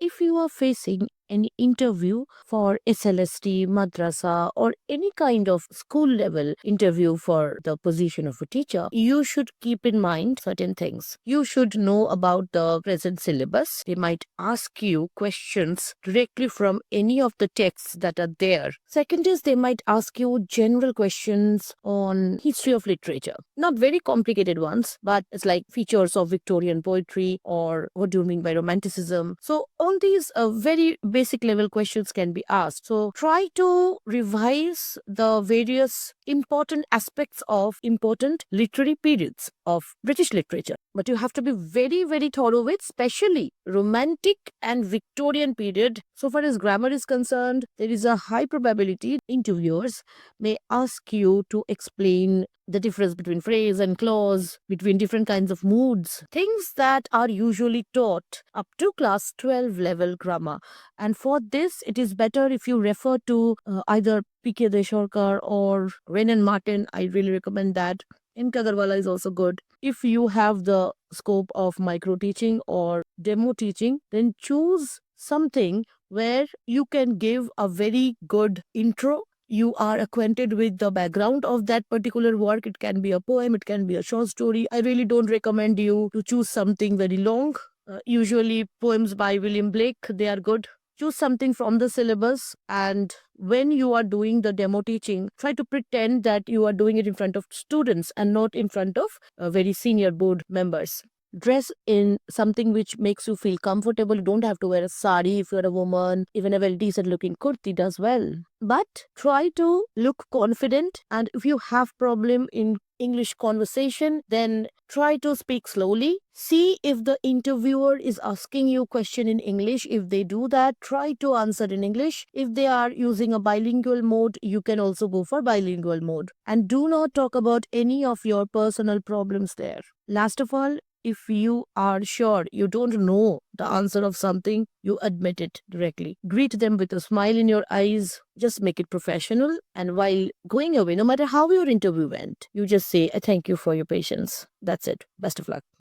if you are facing any interview for SLST, madrasa, or any kind of school level interview for the position of a teacher, you should keep in mind certain things. You should know about the present syllabus. They might ask you questions directly from any of the texts that are there. Second is they might ask you general questions on history of literature. Not very complicated ones, but it's like features of Victorian poetry or what do you mean by romanticism. So all these very basic level questions can be asked. So try to revise the various important aspects of important literary periods of British literature. But you have to be very, very thorough with, especially romantic and Victorian period. So far as grammar is concerned, there is a high probability interviewers may ask you to explain the difference between phrase and clause, between different kinds of moods, things that are usually taught up to class 12 level grammar. And for this, it is better if you refer to either P.K. Deshorkar or Renan Martin. I really recommend that. M.K. Agarwala is also good. If you have the scope of micro teaching or demo teaching, then choose something where you can give a very good intro. You are acquainted with the background of that particular work. It can be a poem, it can be a short story. I really don't recommend you to choose something very long. Usually poems by William Blake, they are good. Choose something from the syllabus, and when you are doing the demo teaching, try to pretend that you are doing it in front of students and not in front of very senior board members. Dress in something which makes you feel comfortable. You don't have to wear a sari if you're a woman. Even a well decent looking kurti does well. But try to look confident, and if you have problem in English conversation, then try to speak slowly. See if the interviewer is asking you question in English. If they do that, try to answer in English. If they are using a bilingual mode, you can also go for bilingual mode. And do not talk about any of your personal problems there. Last of all, if you are sure you don't know the answer of something, you admit it directly. Greet them with a smile in your eyes. Just make it professional. And while going away, no matter how your interview went, you just say, I thank you for your patience. That's it. Best of luck.